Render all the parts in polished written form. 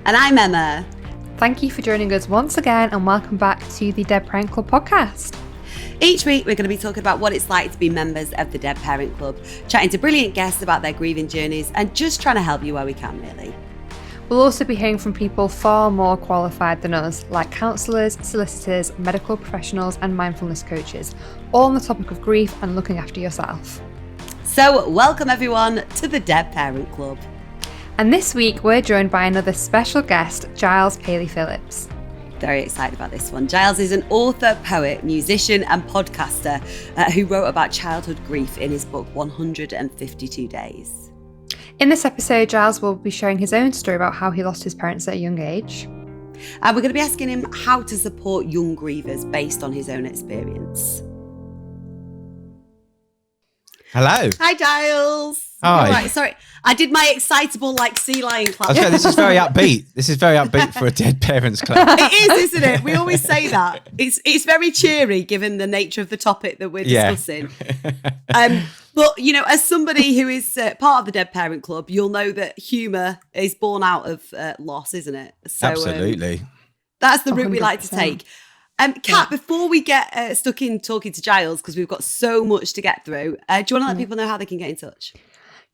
And I'm Emma. Thank you for joining us once again and welcome back to the Dead Parent Club podcast. Each week we're going to be talking about what it's like to be members of the Dead Parent Club, chatting to brilliant guests about their grieving journeys and just trying to help you where we can, really. We'll also be hearing from people far more qualified than us, like counsellors, solicitors, medical professionals and mindfulness coaches, all on the topic of grief and looking after yourself. So welcome everyone to the Dead Parent Club. And this week we're joined by another special guest, Giles-Paley Phillips. Very excited about this one. Giles is an author, poet, musician and podcaster who wrote about childhood grief in his book 152 Days. In this episode, Giles will be sharing his own story about how he lost his parents at a young age. And we're going to be asking him how to support young grievers based on his own experience. Hello. Hi, Giles. Hi. Right, sorry. I did my excitable, sea lion clap. Okay, this is very upbeat. This is very upbeat for a Dead Parents Club. It is, isn't it? We always say that. It's very cheery given the nature of the topic that we're discussing. But, you know, as somebody who is part of the Dead Parent Club, you'll know that humour is born out of loss, isn't it? So, Absolutely. That's the route we like to 100%. take. Kat, before we get stuck in talking to Giles, because we've got so much to get through, do you want to let people know how they can get in touch?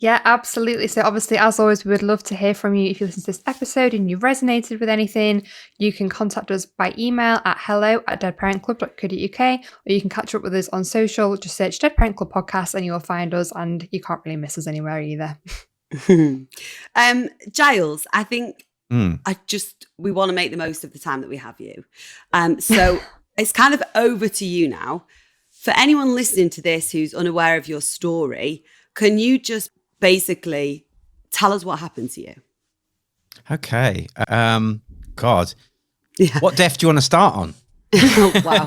Yeah, absolutely. So obviously, as always, we would love to hear from you. If you listen to this episode and you resonated with anything, you can contact us by email at hello@deadparentclub.co.uk, or you can catch up with us on social. Just search Dead Parent Club Podcast and you'll find us, and you can't really miss us anywhere either. Giles, I think we want to make the most of the time that we have you. So it's kind of over to you now. For anyone listening to this who's unaware of your story, can you just basically tell us what happened to you? Okay. God. Yeah. What death do you want to start on? Oh, wow.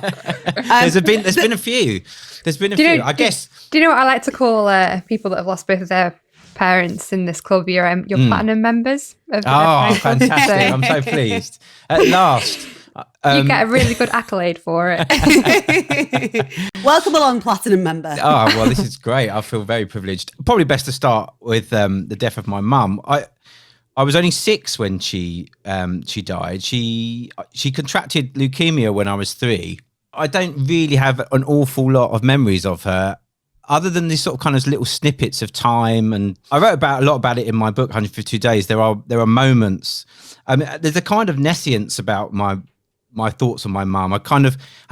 There's been a few. There's been a few. I guess. Do you know what I like to call people that have lost both of their parents in this club? Your platinum members of the Dead Parent Club. Fantastic. I'm so pleased. At last. You get a really good accolade for it. Welcome along, Platinum member. Oh, well, this is great. I feel very privileged. Probably best to start with the death of my mum. I was only 6 when she died. She contracted leukemia when I was 3. I don't really have an awful lot of memories of her, other than these sort of kind of little snippets of time. And I wrote a lot about it in my book, 152 Days. There are moments. There's a kind of nescience about my thoughts on my mum. I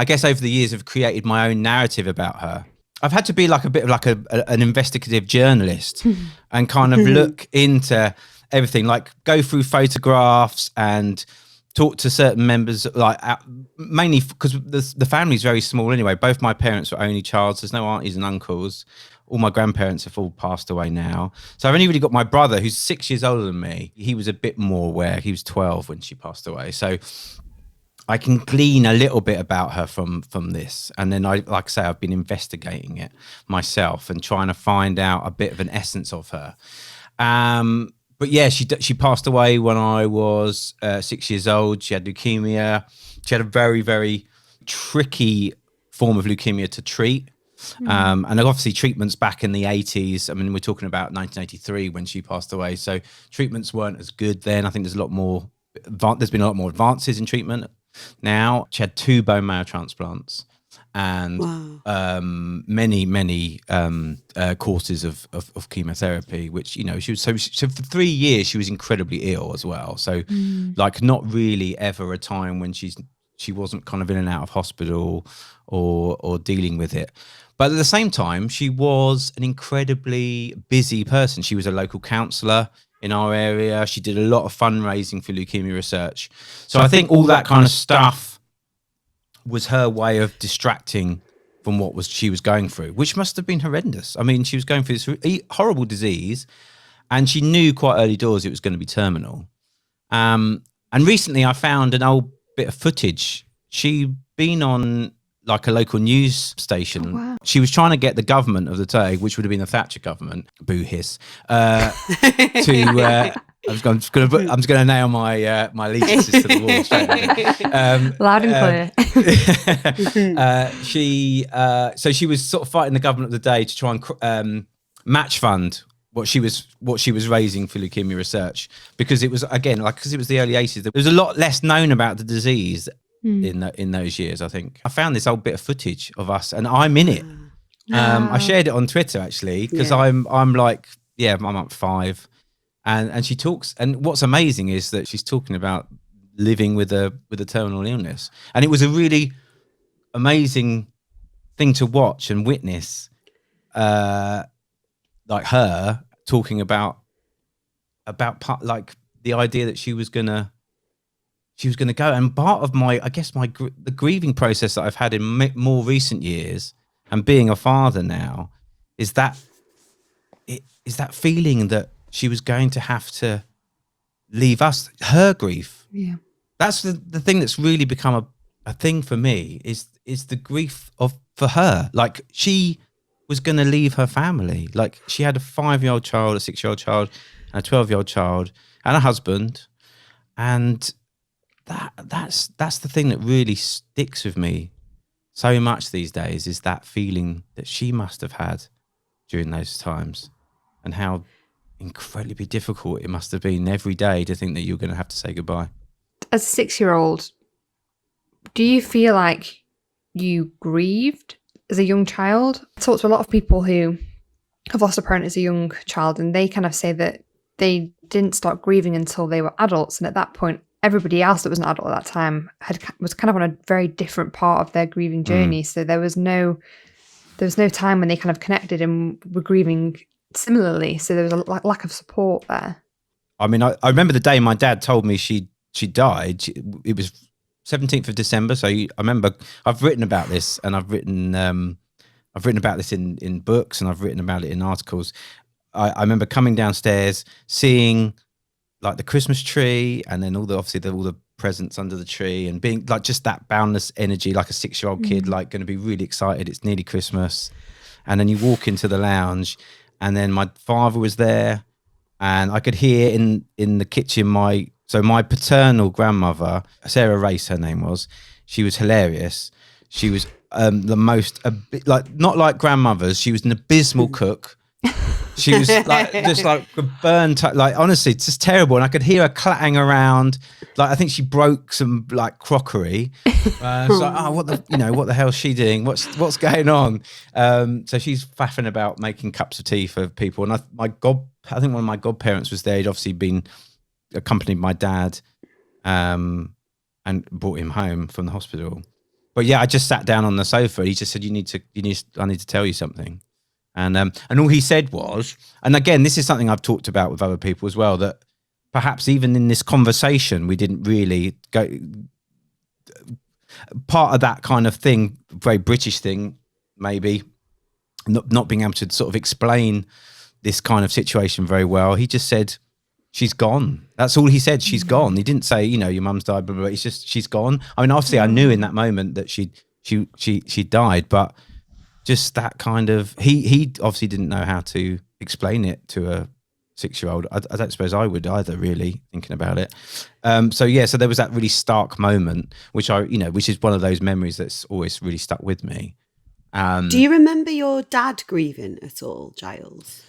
guess over the years have created my own narrative about her. I've had to be like a bit of like an investigative journalist and kind of look into everything, like go through photographs and talk to certain members, like mainly because the family's very small anyway. Both my parents were only child. There's no aunties and uncles. All my grandparents have all passed away now. So I've only really got my brother, who's 6 years older than me. He was a bit more aware. He was 12 when she passed away. So I can glean a little bit about her from this. And then like I say, I've been investigating it myself and trying to find out a bit of an essence of her. But yeah, she passed away when I was 6 years old. She had leukemia. She had a very, very tricky form of leukemia to treat. And obviously treatments back in the 80s. I mean, we're talking about 1983 when she passed away. So treatments weren't as good then. I think there's been a lot more advances in treatment now. She had 2 bone marrow transplants and many courses of chemotherapy, which, you know, she was so for 3 years she was incredibly ill as well. So like not really ever a time when she wasn't kind of in and out of hospital or dealing with it. But at the same time, she was an incredibly busy person. She was a local counsellor in our area. She did a lot of fundraising for leukemia research. So I think all that kind of stuff was her way of distracting from what she was going through, which must have been horrendous. I mean, she was going through this horrible disease, and she knew quite early doors it was going to be terminal. And recently I found an old bit of footage. She'd been on like a local news station. Oh, wow. She was trying to get the government of the day, which would have been the Thatcher government, boo hiss, to. I'm just going to nail my my allegiances to the wall straight away. Loud and clear. So she was sort of fighting the government of the day to try and match fund what she was raising for leukemia research, because it was, again, like, because it was the early 80s, there was a lot less known about the disease in those years. I think I found this old bit of footage of us, and I'm in it. I shared it on Twitter, actually, because I'm like, I'm up 5, and she talks, and what's amazing is that she's talking about living with a terminal illness, and it was a really amazing thing to watch and witness, like her talking about like the idea that she was gonna go. And part of the grieving process that I've had in more recent years, and being a father now, is that feeling that she was going to have to leave us, her grief. Yeah, that's the thing that's really become a thing for me, is the grief for her. Like, she was going to leave her family. Like, she had a 5-year-old child, a 6-year-old child, and a 12-year-old child, and a husband. And that's the thing that really sticks with me so much these days, is that feeling that she must have had during those times, and how incredibly difficult it must have been every day to think that you're going to have to say goodbye. As a 6-year-old, do you feel like you grieved as a young child? I talk to a lot of people who have lost a parent as a young child, and they kind of say that they didn't start grieving until they were adults, and at that point everybody else that was an adult at that time was kind of on a very different part of their grieving journey. So there was no time when they kind of connected and were grieving similarly. So there was a lack of support there. I mean, I remember the day my dad told me she died. It was 17th of December. So I remember, I've written about this, and I've written about this in books, and I've written about it in articles. I remember coming downstairs, seeing like the Christmas tree, and then all the presents under the tree, and being like, just that boundless energy, like a 6-year-old kid, like going to be really excited. It's nearly Christmas. And then you walk into the lounge, and then my father was there, and I could hear in the kitchen my paternal grandmother, Sarah Race, her name was. She was hilarious. She was the most, not like grandmothers. She was an abysmal cook. She was like, just like burned, like, honestly, it's just terrible. And I could hear her clattering around. Like, I think she broke some like crockery. It's like, oh, what the hell is she doing? What's going on? So she's faffing about making cups of tea for people. And I think one of my godparents was there. He'd obviously accompanied my dad, and brought him home from the hospital. But yeah, I just sat down on the sofa. He just said, I need to tell you something. And all he said was, and again, this is something I've talked about with other people as well, that perhaps even in this conversation, we didn't really go. Part of that kind of thing, very British thing, maybe, not being able to sort of explain this kind of situation very well. He just said, she's gone. That's all he said. She's gone. He didn't say, your mum's died, blah, blah, blah. It's just, she's gone. I mean, obviously I knew in that moment that she died, but just that kind of, he obviously didn't know how to explain it to a 6-year-old. I don't suppose I would either, really, thinking about it. So there was that really stark moment, which is one of those memories that's always really stuck with me. Do you remember your dad grieving at all, Giles?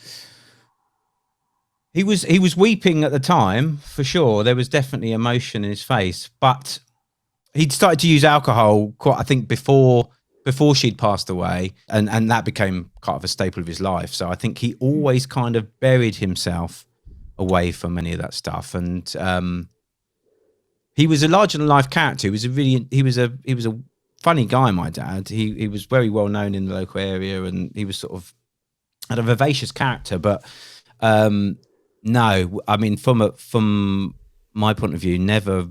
He was weeping at the time, for sure. There was definitely emotion in his face, but he'd started to use alcohol quite, I think, before she'd passed away, and that became kind of a staple of his life. So I think he always kind of buried himself away from any of that stuff. And he was a larger than life character. He was a funny guy, my dad. He was very well known in the local area, and he was sort of had a vivacious character. But no, I mean, from my point of view, never.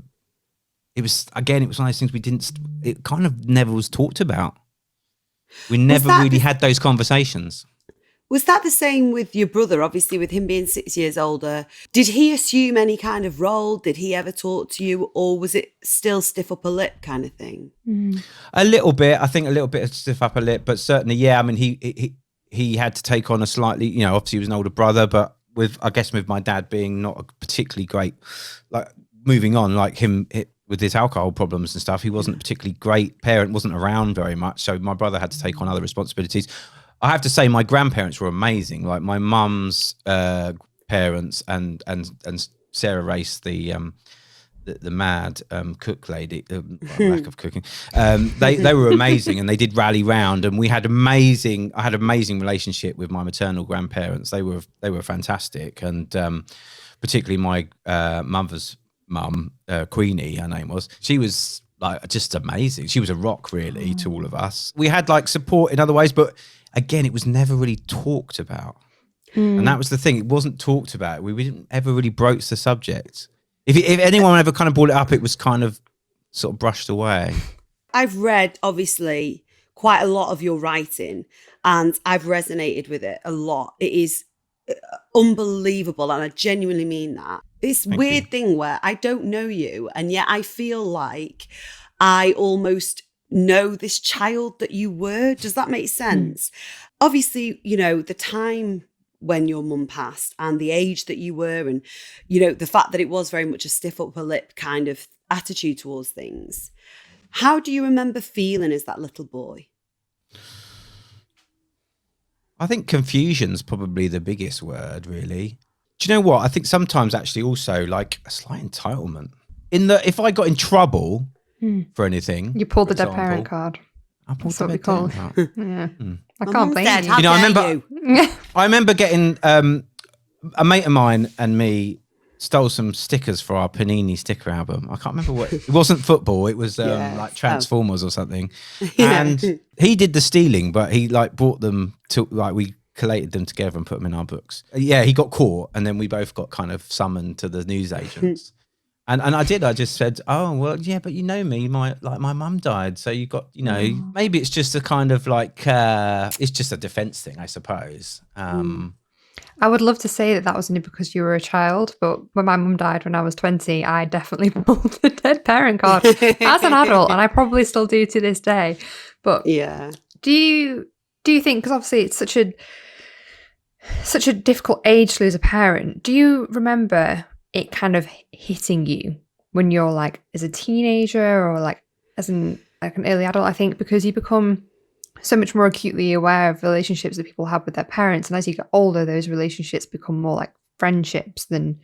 It was one of those things it kind of never was talked about. We never really had those conversations. Was that the same with your brother? Obviously, with him being 6 years older, did he assume any kind of role? Did he ever talk to you, or was it still stiff upper lip kind of thing? A little bit, I think, a little bit of stiff upper lip, but certainly, yeah. I mean, he had to take on a slightly, obviously he was an older brother, but with my dad being not a particularly great, like, moving on, like him. With his alcohol problems and stuff, he wasn't a particularly great parent, wasn't around very much. So my brother had to take on other responsibilities. I have to say my grandparents were amazing. Like my mum's parents and Sarah Race, the mad cook lady, lack of cooking. They were amazing, and they did rally round, and I had amazing relationship with my maternal grandparents. They were fantastic, and particularly my mother's mum, Queenie, her name was. She was like just amazing. She was a rock really to all of us. We had like support in other ways, but again, it was never really talked about. And that was the thing. It wasn't talked about. We didn't ever really broach the subject. If anyone ever kind of brought it up, it was kind of sort of brushed away. I've read, obviously, quite a lot of your writing, and I've resonated with it a lot. It is unbelievable, and I genuinely mean that. This weird thing where I don't know you, and yet I feel like I almost know this child that you were. Does that make sense? Obviously, you know, the time when your mum passed and the age that you were, and, you know, the fact that it was very much a stiff upper lip kind of attitude towards things. How do you remember feeling as that little boy? I think confusion's probably the biggest word, really. Do you know what? I think sometimes actually also like a slight entitlement. If I got in trouble for anything, you pulled the dead parent card. I pulled That's what we dead call parent it. card. Yeah. I My can't mum's blame dead. you. How You know, I dare remember- you? I remember getting a mate of mine and me stole some stickers for our Panini sticker album. I can't remember what. It wasn't football. It was Yes. like Transformers or something. Yeah. And he did the stealing, but he like brought them to like we collated them together and put them in our books. Yeah, he got caught, and then we both got kind of summoned to the newsagents. And I just said, oh, well, yeah, but you know me, my mum died. So you got, you know, maybe it's just a kind of like, it's just a defense thing, I suppose. I would love to say that was only because you were a child, but when my mum died when I was 20, I definitely pulled the dead parent card as an adult, and I probably still do to this day. But Yeah. do you think, because obviously it's such a difficult age to lose a parent, do you remember it kind of hitting you when you're like as a teenager or like as an early adult? I think because you become so much more acutely aware of relationships that people have with their parents, and as you get older, those relationships become more like friendships than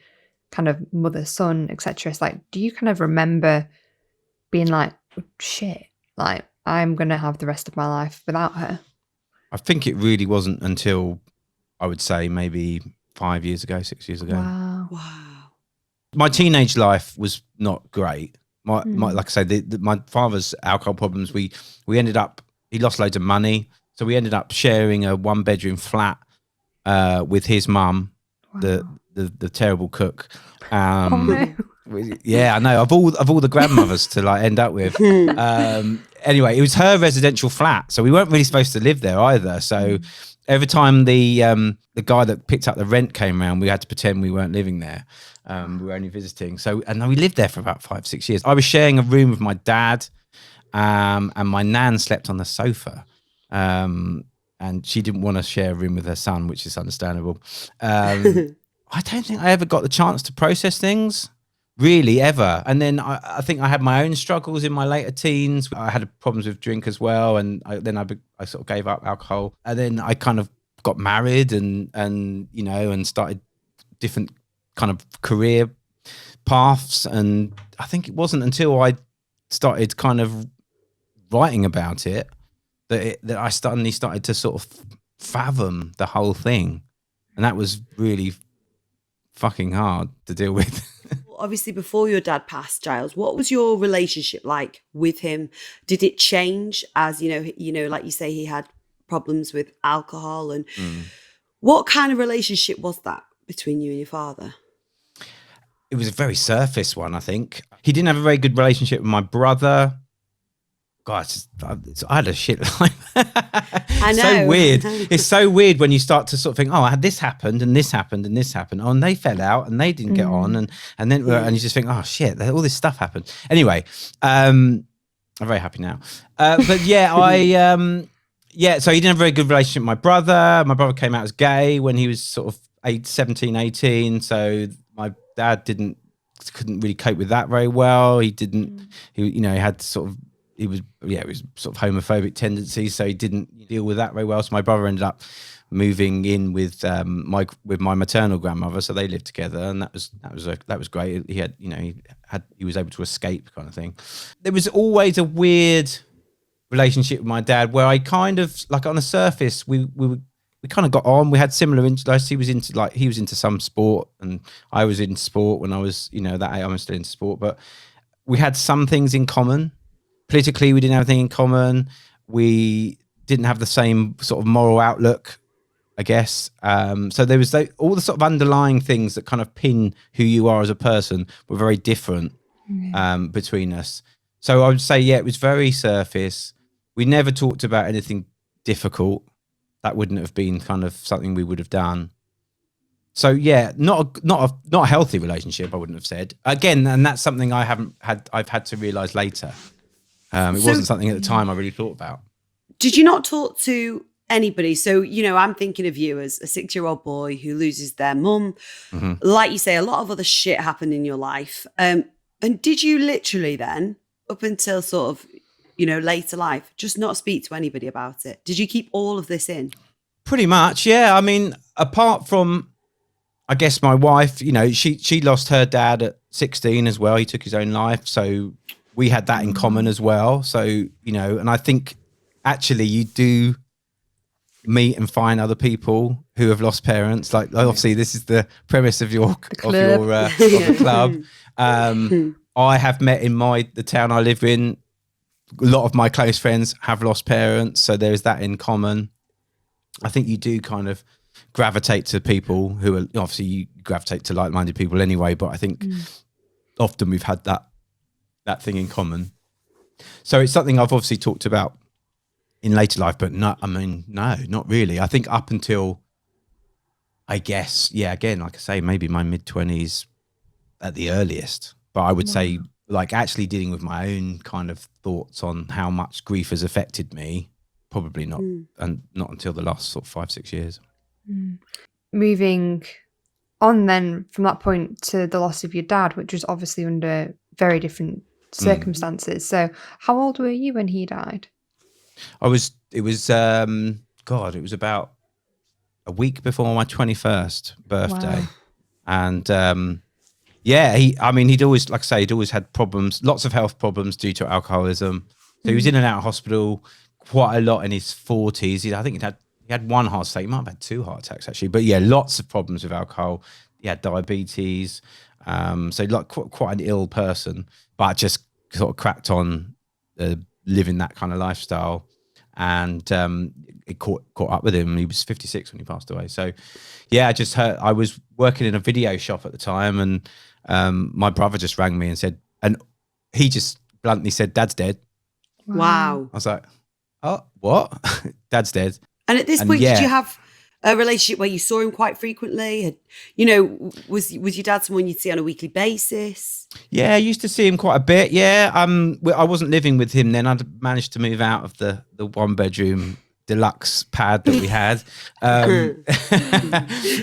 kind of mother-son, etc. It's like, do you kind of remember being like, oh, shit, like I'm gonna have the rest of my life without her? I think it really wasn't until I would say maybe 6 years ago. Wow. My teenage life was not great. My like I say, my father's alcohol problems. We ended up. He lost loads of money, so we ended up sharing a 1-bedroom flat with his mum, the terrible cook. Oh, no. Yeah, I know. Of all the grandmothers to like end up with. Anyway, it was her residential flat, so we weren't really supposed to live there either. So every time the guy that picked up the rent came around, we had to pretend we weren't living there. We were only visiting. So, and we lived there for about 5-6 years. I was sharing a room with my dad, and my nan slept on the sofa. And she didn't want to share a room with her son, which is understandable. I don't think I ever got the chance to process things, really, ever. And then I think I had my own struggles in my later teens. I had problems with drink as well, and then I sort of gave up alcohol. And then I kind of got married and you know, and started different kind of career paths. And I think it wasn't until I started kind of writing about it that I suddenly started to sort of fathom the whole thing, and that was really fucking hard to deal with. Obviously, before your dad passed, Giles, what was your relationship like with him? Did it change as you know, like you say, he had problems with alcohol, and what kind of relationship was that between you and your father? It was a very surface one, I think. He didn't have a very good relationship with my brother. God, I had a shit life. I know. So weird. It's so weird when you start to sort of think, oh, I had this happened and this happened and this happened. Oh, and they fell out and they didn't get on. And then and you just think, oh, shit, all this stuff happened. Anyway, I'm very happy now. But yeah, so he didn't have a very good relationship with my brother. My brother came out as gay when he was sort of 17, 18. So my dad couldn't really cope with that very well. He had sort of it was sort of homophobic tendencies, so he didn't deal with that very well. So my brother ended up moving in with my maternal grandmother, so they lived together, and that was great. He had, he was able to escape, kind of thing. There was always a weird relationship with my dad, where I kind of, like, on the surface, we kind of got on. We had similar interests. He was into some sport, and I was in sport when I was, that age. I'm still into sport, but we had some things in common. Politically, we didn't have anything in common. We didn't have the same sort of moral outlook, I guess. So there was all the sort of underlying things that kind of pin who you are as a person were very different between us. So I would say, it was very surface. We never talked about anything difficult. That wouldn't have been kind of something we would have done. So not a healthy relationship, I wouldn't have said. Again, and that's something I've had to realise later. It wasn't something at the time I really thought about. Did you not talk to anybody? So, I'm thinking of you as a 6-year-old boy who loses their mum. Mm-hmm. Like you say, a lot of other shit happened in your life. And did you literally then, up until sort of, later life, just not speak to anybody about it? Did you keep all of this in? Pretty much, yeah. I mean, apart from, I guess, my wife, she lost her dad at 16 as well. He took his own life. So we had that in common as well. So, and I think actually you do meet and find other people who have lost parents. Like, obviously this is the premise of your club. I have met in the town I live in, a lot of my close friends have lost parents. So there's that in common. I think you do kind of gravitate to people who are, obviously you gravitate to like-minded people anyway, but I think often we've had that thing in common. So it's something I've obviously talked about in later life, but no, not really. I think up until, I guess, again, like I say, maybe my mid-20s at the earliest, but I would say, like, actually dealing with my own kind of thoughts on how much grief has affected me, probably not, and not until the last sort of 5-6 years. Moving on then from that point to the loss of your dad, which was obviously under very different circumstances. So how old were you when he died? It was about a week before my 21st birthday. Wow. And he'd always, like I say, he'd always had problems, lots of health problems due to alcoholism. So he was in and out of hospital quite a lot in his 40s. I think he had one heart attack. He might have had 2 heart attacks actually, but lots of problems with alcohol. He had diabetes. So like quite an ill person, but just sort of cracked on living that kind of lifestyle. And it caught up with him. He was 56 when he passed away. So I just heard, I was working in a video shop at the time, and my brother just rang me and said, and he just bluntly said, "Dad's dead." Wow. I was like, "Oh, what?" Dad's dead. And at this point, did you have a relationship where you saw him quite frequently? Was your dad someone you'd see on a weekly basis? Yeah, I used to see him quite a bit. Yeah, I wasn't living with him then. I'd managed to move out of the 1-bedroom deluxe pad that we had,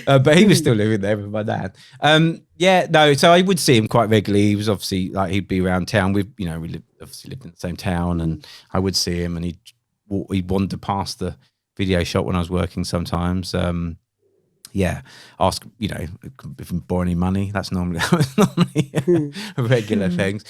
but he was still living there with my dad. So I would see him quite regularly. He was obviously, like, he'd be around town. We obviously lived in the same town, and I would see him, and he'd wander past the video shop when I was working sometimes. Ask, if we borrow any money. That's normally regular things.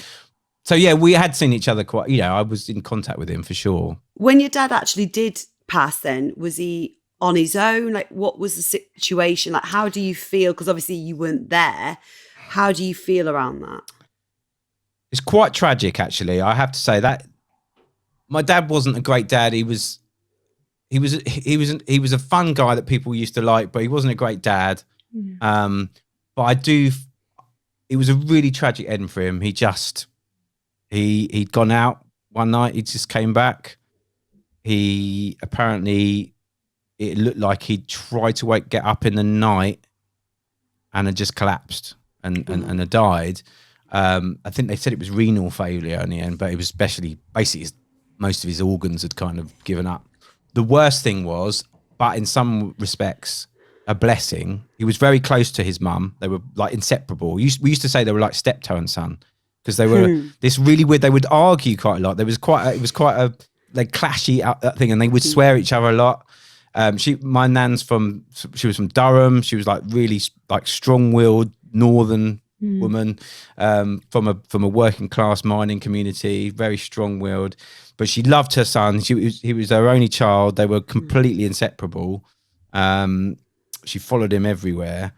So we had seen each other quite, I was in contact with him for sure. When your dad actually did pass then, was he on his own? Like, what was the situation? Like, how do you feel? Because obviously you weren't there. How do you feel around that? It's quite tragic, actually. I have to say that my dad wasn't a great dad. He was a fun guy that people used to like, but he wasn't a great dad. But it was a really tragic end for him. He'd gone out one night. He just came back. It looked like he tried to get up in the night and had just collapsed and had died. I think they said it was renal failure in the end, but it was basically most of his organs had kind of given up. The worst thing was, but in some respects, a blessing. He was very close to his mum. They were like inseparable. We used to say they were like steptoe and son, because they were this really weird. They would argue quite a lot. It was quite a like clashy thing, and they would swear at each other a lot. My nan's she was from Durham. She was like really like strong-willed northern woman, from a working class mining community, very strong-willed. But she loved her son. He was her only child. They were completely inseparable. She followed him everywhere.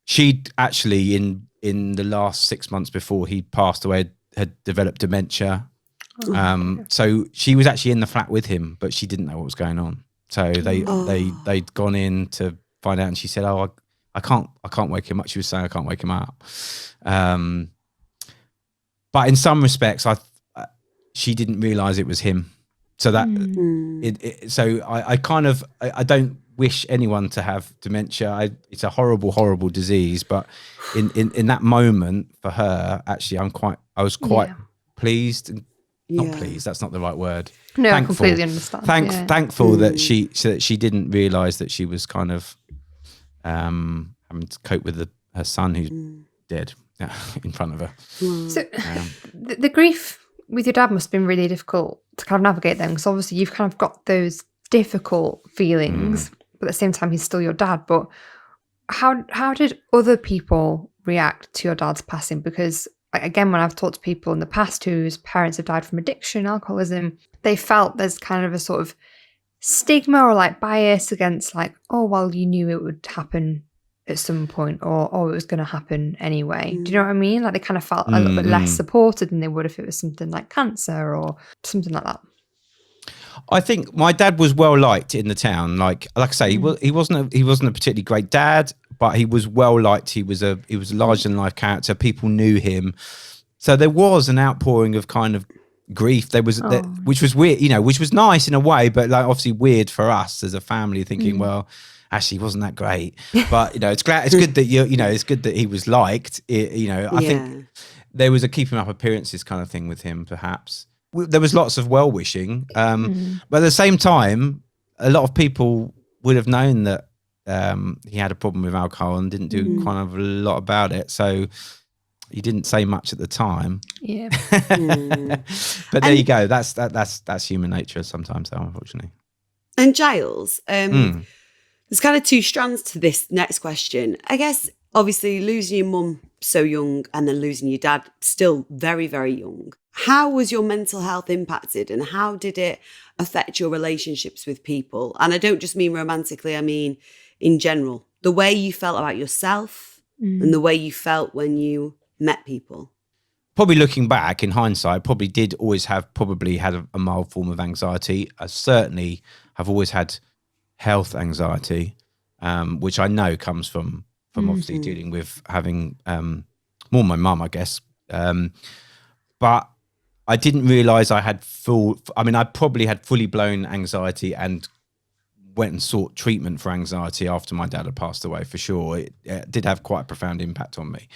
She'd actually in the last 6 months before he passed away had developed dementia. So she was actually in the flat with him, but she didn't know what was going on. So they'd gone in to find out, and she said, "Oh, I can't wake him up." She was saying, "I can't wake him up." But in some respects, she didn't realise it was him. So that I don't wish anyone to have dementia. It's a horrible, horrible disease. But in that moment for her, actually, I was quite pleased. Not pleased. That's not the right word. No, thankful. I completely understand. Thankful that she didn't realise that she was kind of having to cope with her son who's dead in front of her. So the grief with your dad must have been really difficult to kind of navigate then, because obviously you've kind of got those difficult feelings, but at the same time he's still your dad. But how did other people react to your dad's passing? Because again, when I've talked to people in the past whose parents have died from addiction, alcoholism, they felt there's kind of a sort of stigma or like bias against like, oh, well, you knew it would happen at some point, or oh, it was going to happen anyway. Do you know what I mean? Like they kind of felt a little bit less supported than they would if it was something like cancer or something like that. I think my dad was well liked in the town. Like I say, he wasn't a particularly great dad, but he was well liked. He was a larger than life character. People knew him, so there was an outpouring of kind of grief. There was which was weird, which was nice in a way, but like obviously weird for us as a family, thinking, well, actually, wasn't that great? But it's good that it's good that he was liked. I think there was a keeping up appearances kind of thing with him, perhaps. There was lots of well wishing, but at the same time, a lot of people would have known that he had a problem with alcohol and didn't do kind of a lot about it. So he didn't say much at the time. Yeah. But there you go. That's human nature sometimes, though, unfortunately. And Giles, there's kind of two strands to this next question. I guess, obviously, losing your mum so young and then losing your dad still very, very young. How was your mental health impacted, and how did it affect your relationships with people? And I don't just mean romantically, I mean in general. The way you felt about yourself and the way you felt when you met people. Probably looking back in hindsight, probably had a mild form of anxiety. I certainly have always had health anxiety, which I know comes from obviously dealing with having more my mum, I guess. But I didn't realise I had I probably had fully blown anxiety and went and sought treatment for anxiety after my dad had passed away, for sure. It did have quite a profound impact on me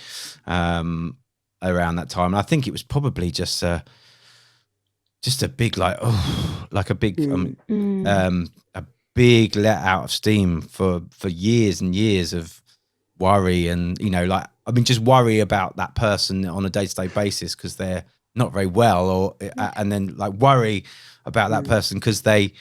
around that time. And I think it was probably just a big a big let out of steam for years and years of worry and just worry about that person on a day-to-day basis because they're not very well, and then like worry about that person because they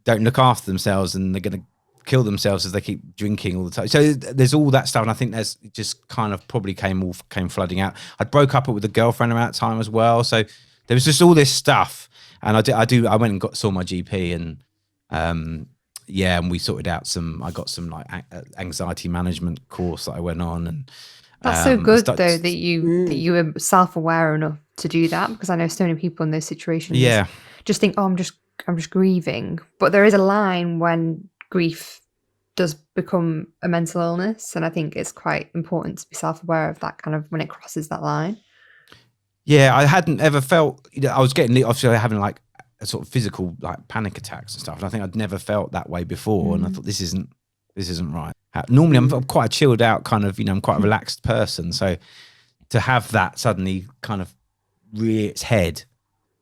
don't look after themselves and they're going to kill themselves as they keep drinking all the time. So there's all that stuff, and I think there's just kind of probably came flooding out. I broke up with a girlfriend around that time as well, so there was just all this stuff. And I went and saw my GP, and and we sorted out I got some like anxiety management course that I went on, and that's so good though that you were self-aware enough to do that, because I know so many people in those situations just think, oh, I'm just grieving, but there is a line when grief does become a mental illness, and I think it's quite important to be self-aware of that kind of when it crosses that line. Yeah, I hadn't ever felt, I was obviously having like a sort of physical like panic attacks and stuff, and I think I'd never felt that way before, and I thought this isn't right. Normally I'm quite a chilled out kind of, I'm quite a relaxed person, so to have that suddenly kind of rear its head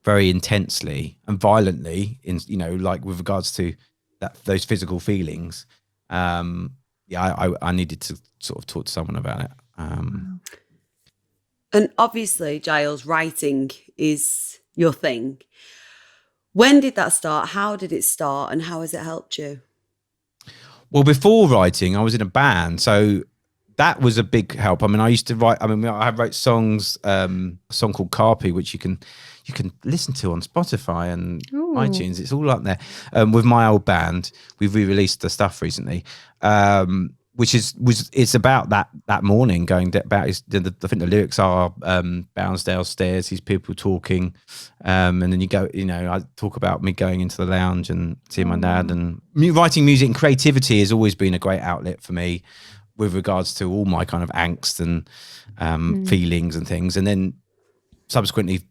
very intensely and violently in like with regards to those physical feelings, I needed to sort of talk to someone about it. And obviously, Giles, writing is your thing. When did that start? How did it start? And how has it helped you? Well, before writing, I was in a band, so that was a big help. I mean, I used to write. I mean, I wrote songs. A song called "Carpy," which you can listen to on Spotify and iTunes. It's all up there. With my old band, we've re-released the stuff recently, which it's about that morning going about. I think the lyrics are Boundsdale Stairs. These people talking, and then you go. I talk about me going into the lounge and seeing my dad. And writing music and creativity has always been a great outlet for me, with regards to all my kind of angst and feelings and things. And then subsequently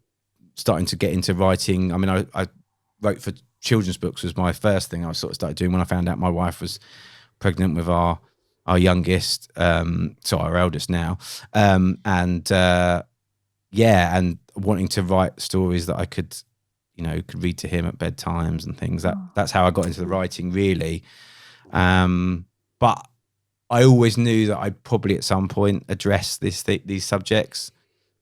starting to get into writing. I mean, I wrote for children's books was my first thing I sort of started doing when I found out my wife was pregnant with our youngest, so our eldest now. And wanting to write stories that I could read to him at bedtimes and things. That's how I got into the writing, really. But I always knew that I'd probably at some point address these subjects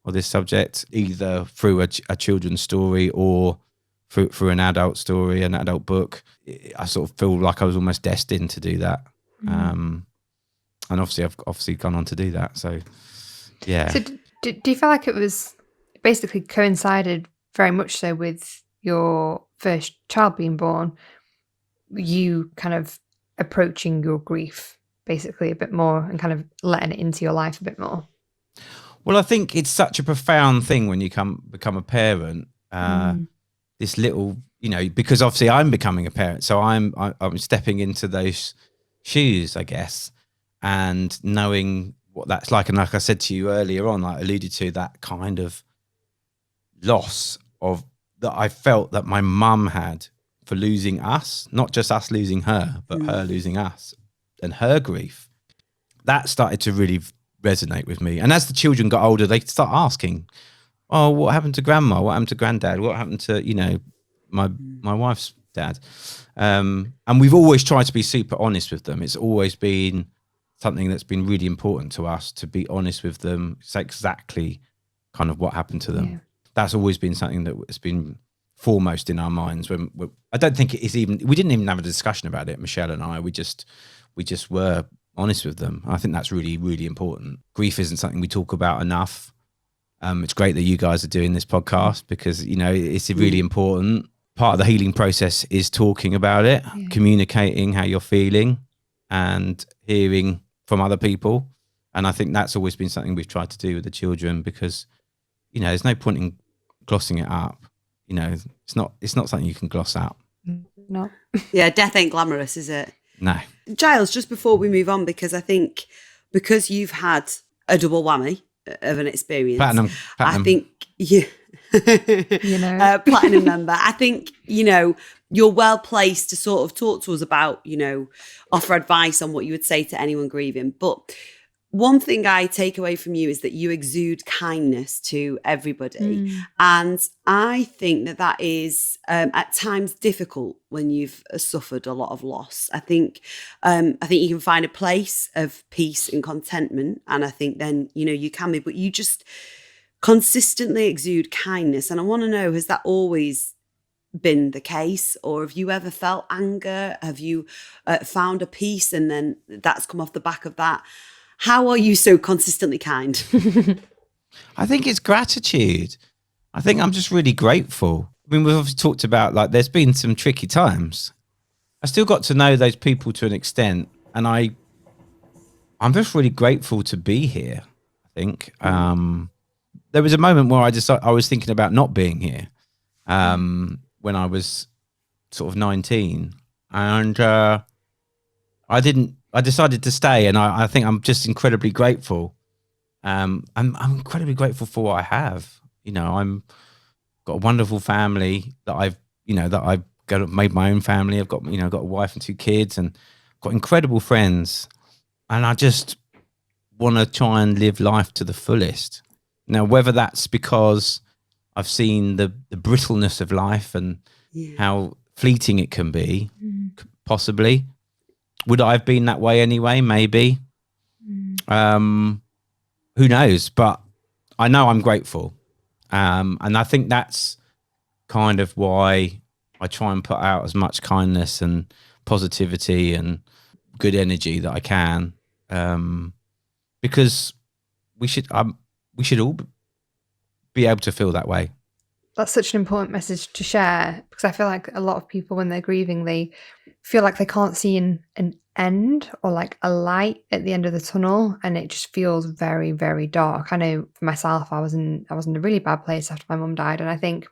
or this subject, either through a children's story or through an adult story, an adult book. I sort of feel like I was almost destined to do that. And obviously I've gone on to do that. So, yeah. So do you feel like it was basically coincided very much so with your first child being born, you kind of approaching your grief basically a bit more and kind of letting it into your life a bit more? Well, I think it's such a profound thing when you become a parent. This little, because obviously I'm becoming a parent, so I'm stepping into those shoes, I guess, and knowing what that's like. And like I said to you earlier on, I alluded to that kind of loss of that I felt that my mum had for losing us, not just us losing her, but her losing us, and her grief. That started to really resonate with me. And as the children got older, they start asking, oh, what happened to grandma? What happened to granddad? What happened to, my wife's dad? And we've always tried to be super honest with them. It's always been something that's been really important to us, to be honest with them, say exactly kind of what happened to them. Yeah. That's always been something that has been foremost in our minds. I don't think we didn't even have a discussion about it, Michelle and I. We just were honest with them. I think that's really, really important. Grief isn't something we talk about enough. It's great that you guys are doing this podcast because, it's really important. Part of the healing process is talking about it, communicating how you're feeling and hearing from other people. And I think that's always been something we've tried to do with the children because, there's no point in glossing it up. It's not something you can gloss out. No. Yeah, death ain't glamorous, is it? No. Giles, just before we move on, because I think because you've had a double whammy of an experience, Platinum. I think platinum member. I think you're well placed to sort of talk to us about offer advice on what you would say to anyone grieving. But one thing I take away from you is that you exude kindness to everybody. And I think that is at times difficult when you've suffered a lot of loss. I think you can find a place of peace and contentment. And I think then, you can be, but you just consistently exude kindness. And I want to know, has that always been the case? Or have you ever felt anger? Have you found a peace and then that's come off the back of that? How are you so consistently kind? I think it's gratitude. I think I'm just really grateful. I mean, we've obviously talked about there's been some tricky times. I still got to know those people to an extent, and I'm just really grateful to be here. I think there was a moment where I was thinking about not being here when I was sort of 19, and I decided to stay, and I think I'm just incredibly grateful. I'm incredibly grateful for what I have. I'm got a wonderful family that I've made my own family. I've got got a wife and 2 kids, and got incredible friends. And I just want to try and live life to the fullest. Now, whether that's because I've seen the brittleness of life and how fleeting it can be, possibly. Would I have been that way anyway? Maybe. Who knows? But I know I'm grateful. And I think that's kind of why I try and put out as much kindness and positivity and good energy that I can, because we should all be able to feel that way. That's such an important message to share, because I feel like a lot of people, when they're grieving, they feel like they can't see an end or like a light at the end of the tunnel, and it just feels very, very dark. I know for myself, I was in a really bad place after my mum died, and I think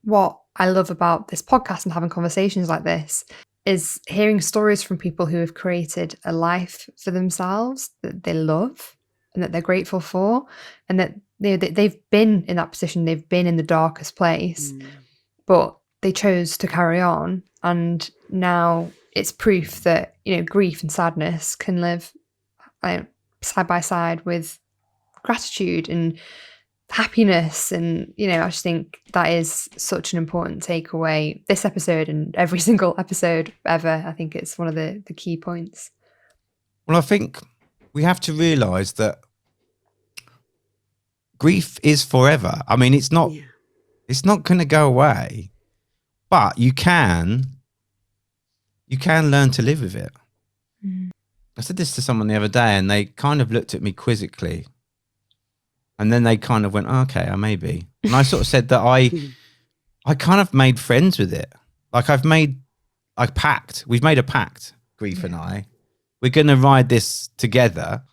what I love about this podcast and having conversations like this is hearing stories from people who have created a life for themselves that they love and that they're grateful for, and that they've been in that position, they've been in the darkest place, but they chose to carry on. And now it's proof that, grief and sadness can live side by side with gratitude and happiness. And, I just think that is such an important takeaway this episode and every single episode ever. I think it's one of the key points. Well, I think we have to realise that grief is forever. I mean, it's not going to go away, but you can learn to live with it. I said this to someone the other day, and they kind of looked at me quizzically, and then they kind of went, oh, okay, maybe. And I sort of said that I kind of made friends with it. Like we've made a pact, grief and I. We're going to ride this together,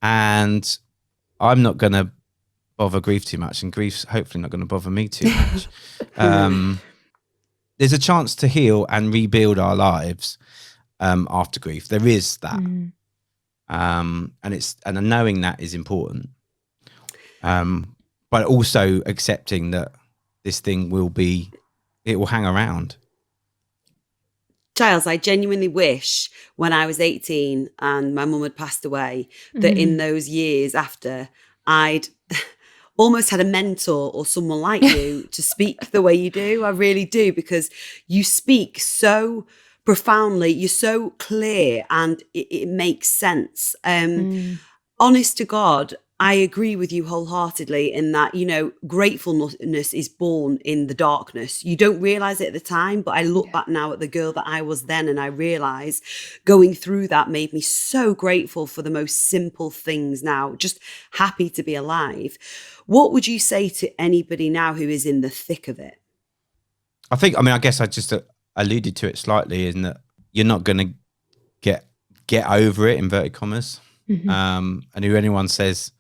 and I'm not going to bother grief too much, and grief's hopefully not going to bother me too much. There's a chance to heal and rebuild our lives after grief. There is that, and knowing that is important. But also accepting that this thing will hang around. Giles, I genuinely wish when I was 18 and my mum had passed away that in those years after, I'd almost had a mentor or someone like you to speak the way you do. I really do, because you speak so profoundly, you're so clear, and it makes sense. Honest to God, I agree with you wholeheartedly in that, gratefulness is born in the darkness. You don't realize it at the time, but I look back now at the girl that I was then, and I realize going through that made me so grateful for the most simple things now, just happy to be alive. What would you say to anybody now who is in the thick of it? I guess I just alluded to it slightly, in that you're not going to get over it, inverted commas. And if anyone says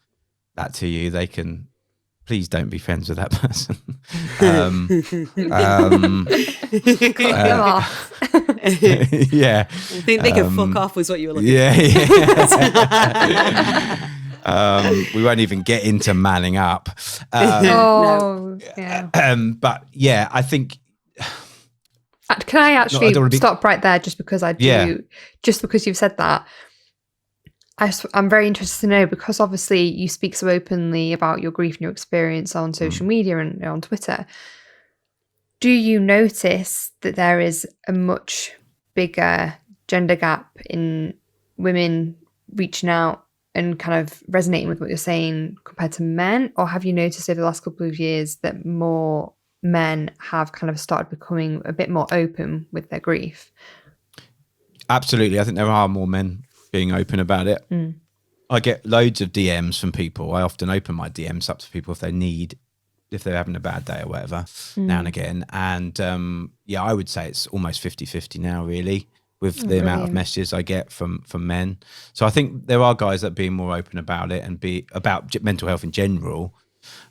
that to you, they can please don't be friends with that person. Cut them off. Yeah, I think they can fuck off was what you were looking for. We won't even get into manning up. But yeah, I think. Can I actually stop right there, just because I do? Yeah. Just because you've said that. I'm very interested to know, because obviously you speak so openly about your grief and your experience on social media and on Twitter. Do you notice that there is a much bigger gender gap in women reaching out and kind of resonating with what you're saying compared to men? Or have you noticed over the last couple of years that more men have kind of started becoming a bit more open with their grief? Absolutely. I think there are more men being open about it. I get loads of DMs from people. I often open my DMs up to people if they're having a bad day or whatever, now and again. And I would say it's almost 50-50 now, really, with the amount of messages I get from men. So I think there are guys that are being more open about it and be about mental health in general.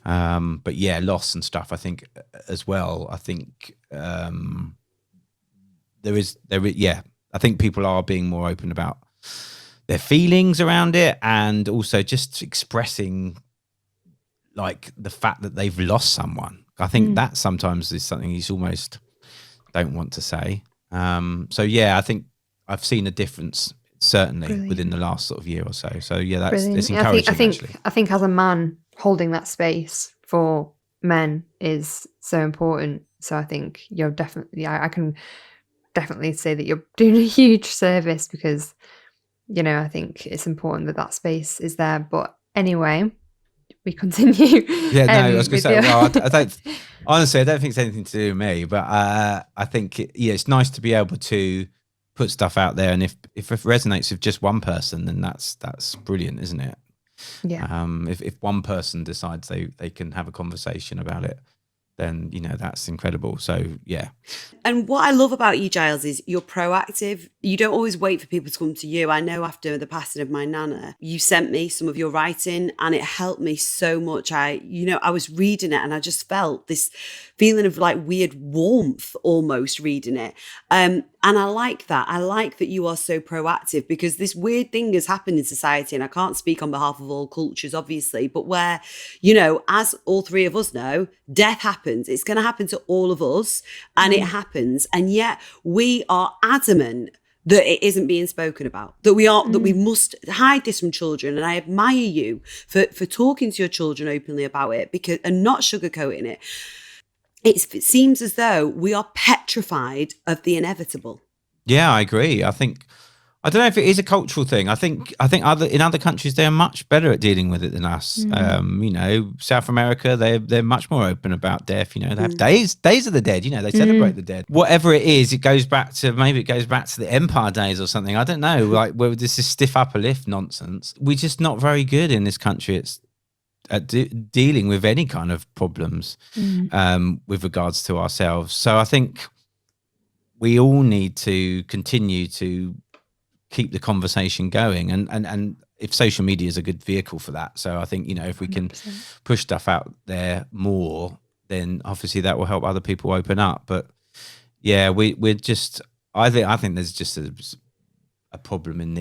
But yeah, loss and stuff, I think as well. I think I think people are being more open about their feelings around it, and also just expressing like the fact that they've lost someone. I think that sometimes is something you almost don't want to say. So yeah, I think I've seen a difference certainly within the last sort of year or so. So yeah, it's encouraging. I think as a man, holding that space for men is so important. So I think you're definitely, I can definitely say that you're doing a huge service, because I think it's important that space is there. But anyway, we continue. Yeah, no, I was going to say, well, I don't, honestly, I don't think it's anything to do with me, but I think, it's nice to be able to put stuff out there. And if it resonates with just one person, then that's brilliant, isn't it? Yeah. If one person decides they can have a conversation about it, then, that's incredible. So, yeah. And what I love about you, Giles, is you're proactive. You don't always wait for people to come to you. I know after the passing of my nana, you sent me some of your writing and it helped me so much. I was reading it and I just felt this feeling of like weird warmth almost reading it. And I like that. I like that you are so proactive, because this weird thing has happened in society, and I can't speak on behalf of all cultures, obviously, but where, as all three of us know, death happens. It's going to happen to all of us, and it happens. And yet we are adamant that it isn't being spoken about, that we must hide this from children. And I admire you for talking to your children openly about it, and not sugarcoating it. It seems as though we are petrified of the inevitable. Yeah, I agree. I don't know if it is a cultural thing. I think in other countries they're much better at dealing with it than us. South America, they're much more open about death. They have days of the dead. They celebrate the dead. Whatever it is, it goes back to the Empire days or something. I don't know. Like, where this is stiff upper lip nonsense. We're just not very good in this country. It's at dealing with any kind of problems with regards to ourselves. So I think we all need to continue to keep the conversation going, and if social media is a good vehicle for that. So I think, if we can 100%. push stuff out there more, then obviously that will help other people open up. But yeah, we're just, I think there's just a problem in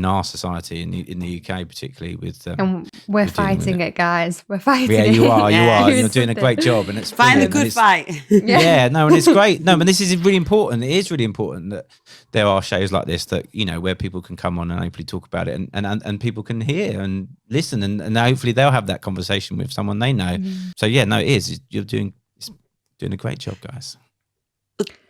our society, in the UK particularly, with And we're fighting it, guys. We're fighting yeah, it. you are. Yeah. You're doing a great job, and it's Find a brilliant, good and it's- fight. Yeah, no, and it's great. No, but this is really important. It is really important that there are shows like this that, where people can come on and openly talk about it, and people can hear and listen, and hopefully they'll have that conversation with someone they know. So yeah, no, it is. You're doing a great job, guys.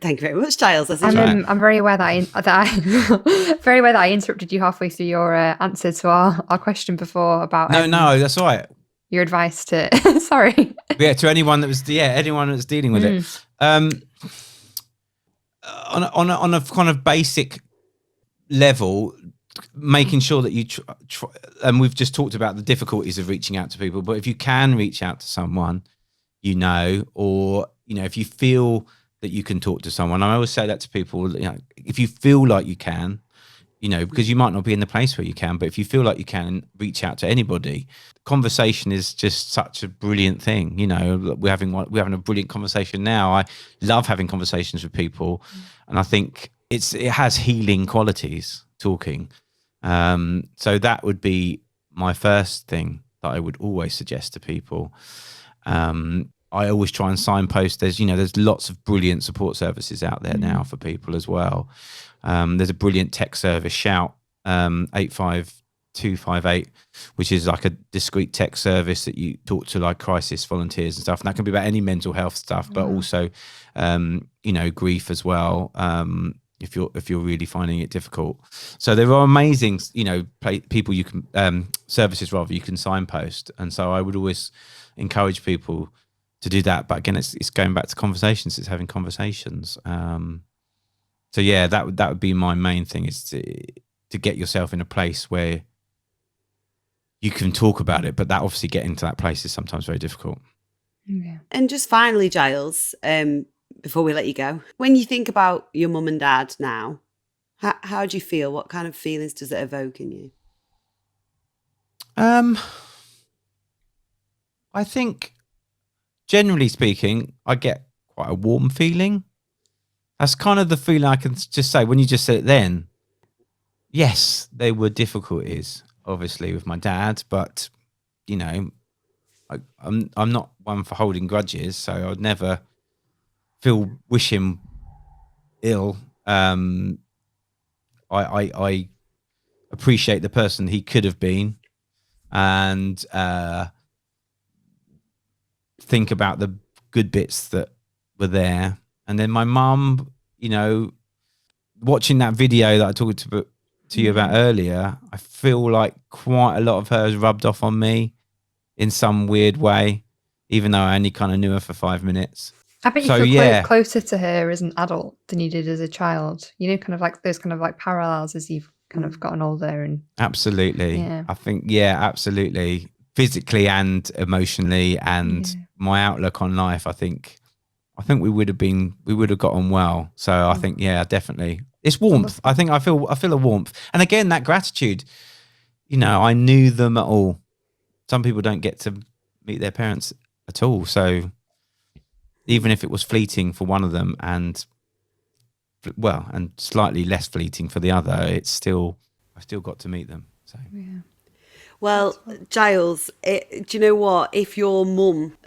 Thank you very much, Giles. I'm very aware that very aware that I interrupted you halfway through your answer to our question before about No, that's all right. your advice to sorry. Yeah, to anyone that was dealing with it. On a kind of basic level, making sure that you try, and we've just talked about the difficulties of reaching out to people, but if you can reach out to someone, or if you feel that you can talk to someone, I always say that to people, if you feel like you can, because you might not be in the place where you can, but if you feel like you can, reach out to anybody. Conversation is just such a brilliant thing. We're having a brilliant conversation now. I love having conversations with people, and I think it has healing qualities, talking. So that would be my first thing that I would always suggest to people. I always try and signpost. There's lots of brilliant support services out there now for people as well. There's a brilliant tech service, Shout 85258, which is like a discreet tech service that you talk to like crisis volunteers and stuff. And that can be about any mental health stuff, but also, grief as well. If you're really finding it difficult. So there are amazing, people you can, services rather, you can signpost. And so I would always encourage people to do that. But again, it's going back to conversations. It's having conversations. So yeah, that would be my main thing, is to get yourself in a place where you can talk about it. But that obviously getting to that place is sometimes very difficult. Yeah. And just finally, Giles, before we let you go, when you think about your mum and dad now, how do you feel? What kind of feelings does it evoke in you? I think, generally speaking, I get quite a warm feeling. That's kind of the feeling I can just say when you just said it then. Yes, there were difficulties, obviously, with my dad, but, I'm not one for holding grudges, so I'd never wish him ill. I appreciate the person he could have been, and think about the good bits that were there. And then my mum, watching that video that I talked to you about earlier, I feel like quite a lot of her has rubbed off on me. in some weird way, even though I only kind of knew her for 5 minutes. I bet you So, feel yeah. closer to her as an adult than you did as a child. You know, kind of like those kind of like parallels as you've kind of gotten older. And Absolutely. Yeah. I think, yeah, absolutely. Physically and emotionally, and my outlook on life, I think we would have got on well. So I think, yeah, definitely. It's warmth. I think I feel a warmth. And again, that gratitude, you know, I knew them at all. Some people don't get to meet their parents at all. So even if it was fleeting for one of them and slightly less fleeting for the other, I still got to meet them. So Well, Giles, do you know what? If your mum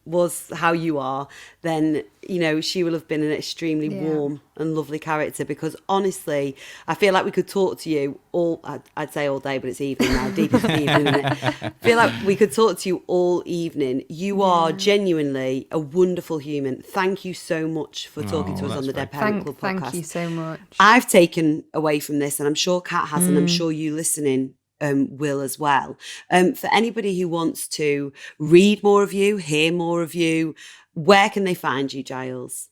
was how you are, then, you know, she will have been an extremely warm and lovely character, because honestly, I feel like we could talk to you all, I'd say all day, but it's evening now, deep into the evening, isn't it? I feel like we could talk to you all evening. You are genuinely a wonderful human. Thank you so much for talking to us on the Dead Parent Club podcast. Thank you so much. I've taken away from this, and I'm sure Kat has, and I'm sure you listening will as well. For anybody who wants to read more of you, hear more of you, where can they find you, Giles?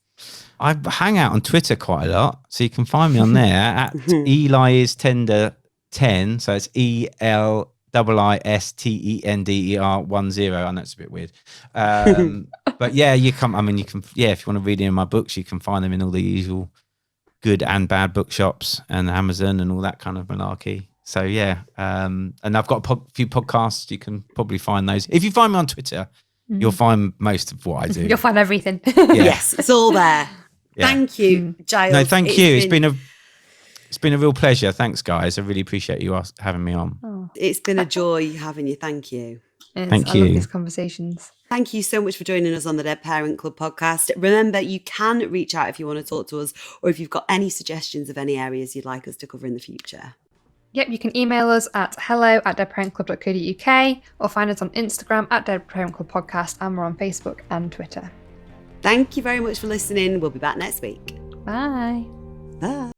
I hang out on Twitter quite a lot, so you can find me on there at Eli is Tender 10. So it's ELIISTENDER 10. I know it's a bit weird, but yeah, you can. Yeah, if you want to read any of my books, you can find them in all the usual good and bad bookshops and Amazon and all that kind of malarkey. So yeah, and I've got a few podcasts. You can probably find those. If you find me on Twitter, you'll find most of what I do. You'll find everything. Yes, it's all there. Yeah. Thank you, Giles. No, thank you. It's been a real pleasure. Thanks, guys. I really appreciate you having me on. Oh. It's been a joy having you. Thank you. Thank you. I love you. these conversations. Thank you so much for joining us on the Dead Parent Club podcast. Remember, you can reach out if you want to talk to us, or if you've got any suggestions of any areas you'd like us to cover in the future. Yep, you can email us at hello@deadparentclub.co.uk or find us on Instagram at Dead Parent Club Podcast, and we're on Facebook and Twitter. Thank you very much for listening. We'll be back next week. Bye. Bye.